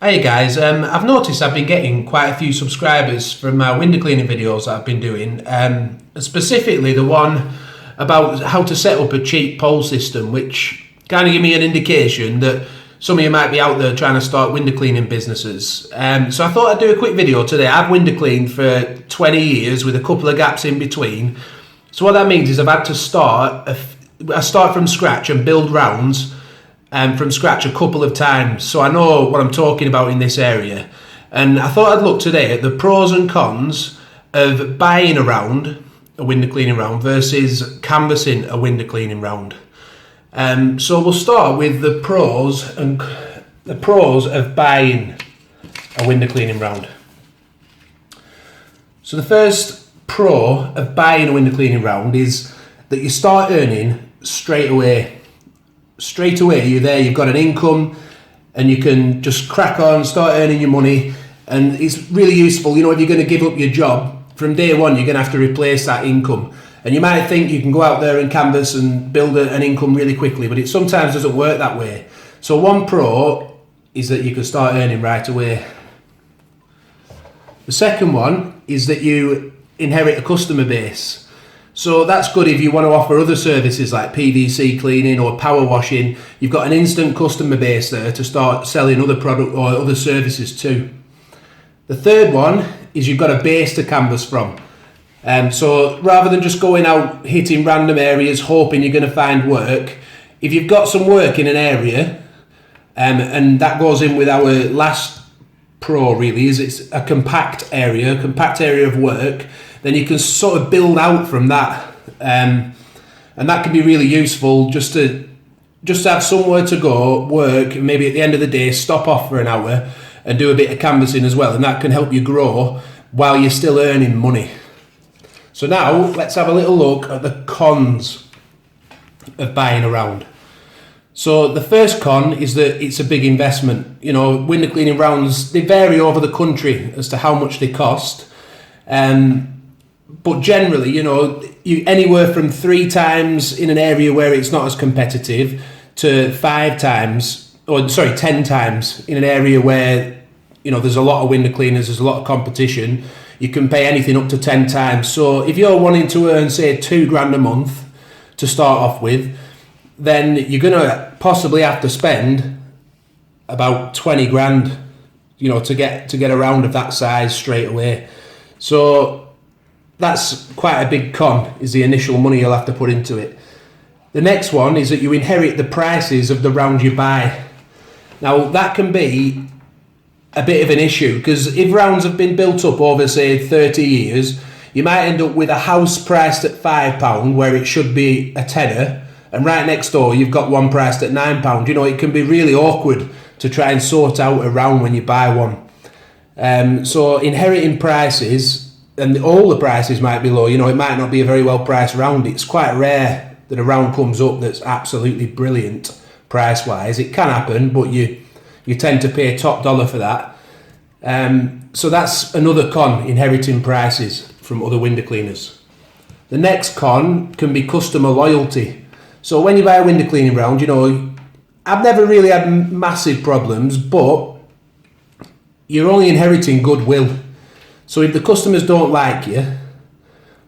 Hey guys, I've noticed I've been getting quite a few subscribers from my window cleaning videos that I've been doing, specifically the one about how to set up a cheap pole system, which kind of give me an indication that some of you might be out there trying to start window cleaning businesses. So I thought I'd do a quick video today. I've window cleaned for 20 years with a couple of gaps in between. So what that means is I've had to start from scratch and build rounds from scratch a couple of times, so I know what I'm talking about in this area. And I thought I'd look today at the pros and cons of buying a round, a window cleaning round, versus canvassing a window cleaning round. So we'll start with the pros of buying a window cleaning round. So the first pro of buying a window cleaning round is that you start earning straight away. Straight away you're there, you've got an income and you can just crack on, start earning your money. And it's really useful, if you're going to give up your job, from day one you're going to have to replace that income. And you might think you can go out there and canvas and build an income really quickly, but it sometimes doesn't work that way. So one pro is that you can start earning right away. The second one is that you inherit a customer base. So that's good if you want to offer other services like PVC cleaning or power washing. You've got an instant customer base there to start selling other product or other services too. The third one is you've got a base to canvas from. So rather than just going out hitting random areas hoping you're going to find work, if you've got some work in an area, and that goes in with our last pro really, is it's a compact area of work, then you can sort of build out from that, and that can be really useful just to have somewhere to go, work, and maybe at the end of the day stop off for an hour and do a bit of canvassing as well, and that can help you grow while you're still earning money. So now let's have a little look at the cons of buying a round. So the first con is that it's a big investment. Window cleaning rounds, they vary over the country as to how much they cost. But generally, you anywhere from 3 times in an area where it's not as competitive to 10 times in an area where, there's a lot of window cleaners, there's a lot of competition. You can pay anything up to 10 times. So if you're wanting to earn, say, $2,000 a month to start off with, then you're going to possibly have to spend about 20 grand, to get a round of that size straight away. So that's quite a big con, is the initial money you'll have to put into it. The next one is that you inherit the prices of the round you buy. Now that can be a bit of an issue, because if rounds have been built up over, say, 30 years, you might end up with a house priced at £5 where it should be a tenner, and right next door you've got one priced at £9. It can be really awkward to try and sort out a round when you buy one. So inheriting prices, and all the prices might be low. It might not be a very well priced round. It's quite rare that a round comes up that's absolutely brilliant price wise. It can happen, but you tend to pay top dollar for that. So that's another con, inheriting prices from other window cleaners. The next con can be customer loyalty. So when you buy a window cleaning round, I've never really had massive problems, but you're only inheriting goodwill. So if the customers don't like you,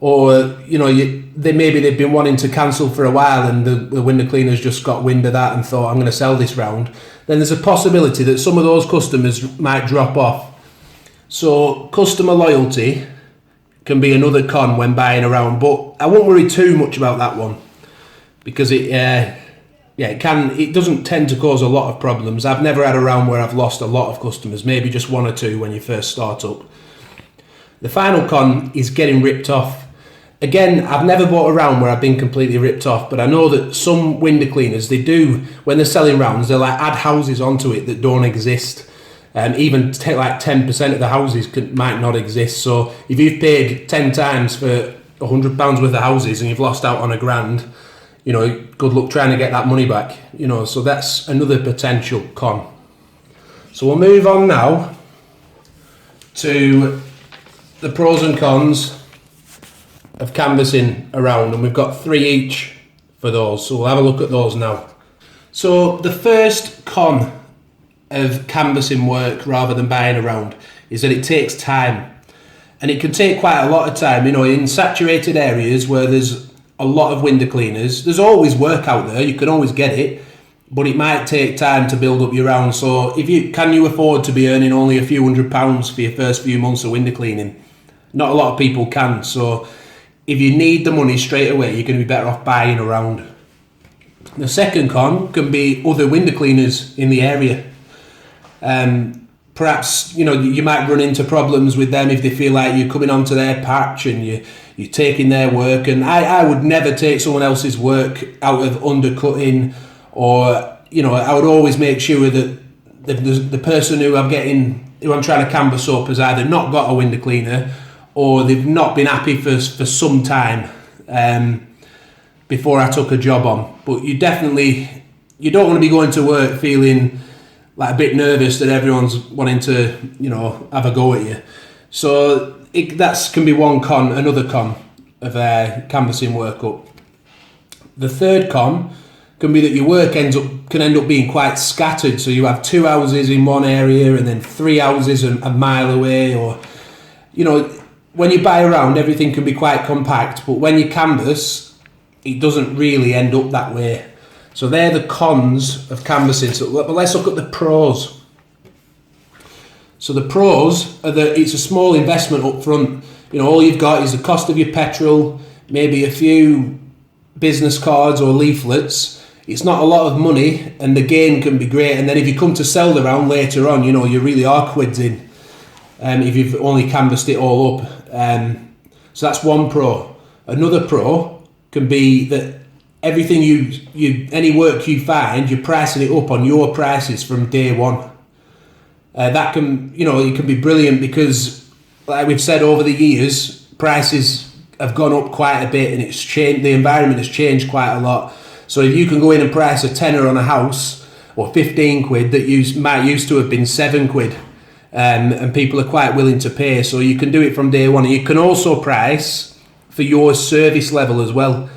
or they've been wanting to cancel for a while and the window cleaners just got wind of that and thought, I'm going to sell this round, then there's a possibility that some of those customers might drop off. So customer loyalty can be another con when buying a round, but I won't worry too much about that one, because it doesn't tend to cause a lot of problems. I've never had a round where I've lost a lot of customers, maybe just 1 or 2 when you first start up. The final con is getting ripped off. Again, I've never bought a round where I've been completely ripped off, but I know that some window cleaners, they do, when they're selling rounds, they'll add houses onto it that don't exist. Even like 10% of the houses might not exist. So if you've paid 10 times for £100 worth of houses and you've lost out on £1,000, good luck trying to get that money back. So that's another potential con. So we'll move on now to the pros and cons of canvassing around, and we've got 3 each for those, so we'll have a look at those now. So the first con of canvassing work rather than buying a round is that it takes time. And it can take quite a lot of time, you know, in saturated areas where there's a lot of window cleaners. There's always work out there, you can always get it, but it might take time to build up your round. So can you afford to be earning only a few £100 for your first few months of window cleaning? Not a lot of people can. So if you need the money straight away, you're going to be better off buying a round. The second con can be other window cleaners in the area. Perhaps, you know, you might run into problems with them if they feel like you're coming onto their patch and you're taking their work. And I would never take someone else's work out of undercutting, or, you know, I would always make sure that the person who I'm trying to canvas up has either not got a window cleaner or they've not been happy for some time before I took a job on. But you don't want to be going to work feeling like a bit nervous that everyone's wanting to, you know, have a go at you. So that can be another con of canvassing work up. The third con can be that your work can end up being quite scattered. So you have 2 houses in one area and then 3 houses a mile away, or, you know, when you buy around, everything can be quite compact, but when you canvass, it doesn't really end up that way. So they're the cons of canvassing. But let's look at the pros. So the pros are that it's a small investment up front. You know, all you've got is the cost of your petrol, maybe a few business cards or leaflets. It's not a lot of money, and the gain can be great. And then if you come to sell the round later on, you know, you really are quids in. If you've only canvassed it all up. So that's one pro. Another pro can be that everything any work you find, you're pricing it up on your prices from day one. That can, you know, it can be brilliant because, like we've said over the years, prices have gone up quite a bit, and it's changed. The environment has changed quite a lot. So if you can go in and price a tenner on a house, or 15 quid that might used to have been 7 quid, and people are quite willing to pay. So you can do it from day one. And you can also price for your service level as well.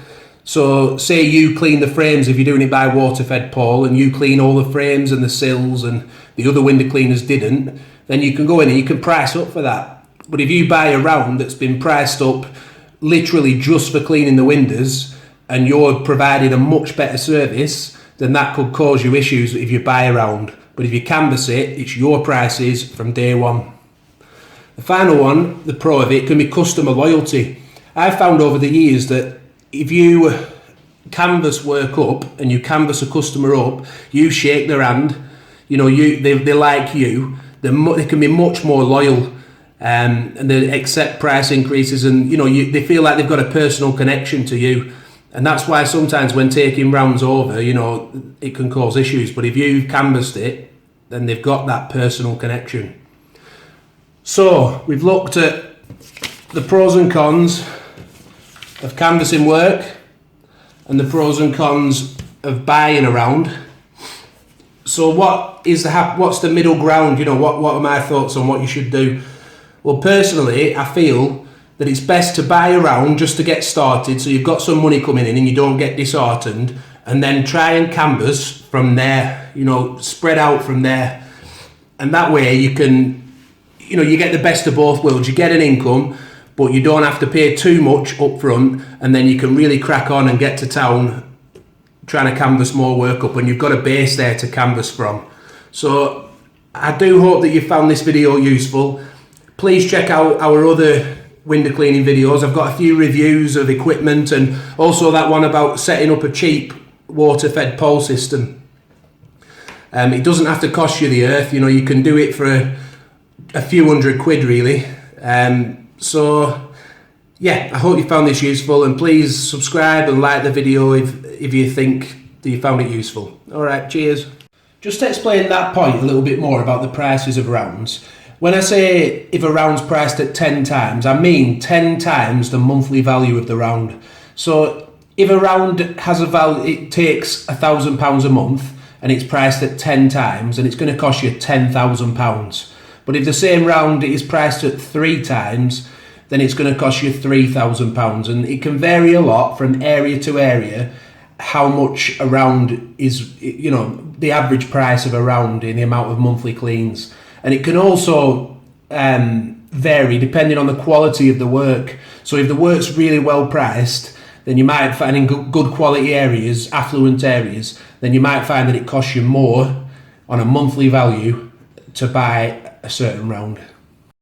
So say you clean the frames, if you're doing it by Waterfed Paul, and you clean all the frames and the sills and the other window cleaners didn't, then you can go in and you can price up for that. But if you buy a round that's been priced up literally just for cleaning the windows, and you're providing a much better service, then that could cause you issues if you buy a round. But if you canvass it, it's your prices from day one. The final one, the pro of it, can be customer loyalty. I've found over the years that if you canvass work up and you canvass a customer up, you shake their hand, you know, they like you, they can be much more loyal, and they accept price increases, and, you know, they feel like they've got a personal connection to you. And that's why sometimes when taking rounds over, you know, it can cause issues. But if you've canvassed it, then they've got that personal connection. So we've looked at the pros and cons of canvassing work and the pros and cons of buying a round. So what's the middle ground? You know, what are my thoughts on what you should do? Well, personally, I feel that it's best to buy a round just to get started, so you've got some money coming in and you don't get disheartened, and then try and canvass from there, you know, spread out from there. And that way you can, you know, you get the best of both worlds. You get an income, but you don't have to pay too much up front, and then you can really crack on and get to town trying to canvass more work up, and you've got a base there to canvass from. So I do hope that you found this video useful. Please check out our other window cleaning videos. I've got a few reviews of equipment, and also that one about setting up a cheap water-fed pole system. It doesn't have to cost you the earth, you know, you can do it for a few £100 really. So yeah, I hope you found this useful, and please subscribe and like the video if you think that you found it useful. Alright, cheers. Just to explain that point a little bit more about the prices of rounds. When I say if a round's priced at 10 times, I mean 10 times the monthly value of the round. So if a round has a value, it takes £1,000 a month, and it's priced at 10 times, and it's going to cost you £10,000. But if the same round is priced at 3 times, then it's going to cost you £3,000. And it can vary a lot from area to area how much a round is, you know, the average price of a round in the amount of monthly cleans. And it can also vary depending on the quality of the work. So if the work's really well priced, then you might find in good quality areas, affluent areas, then you might find that it costs you more on a monthly value to buy a certain round.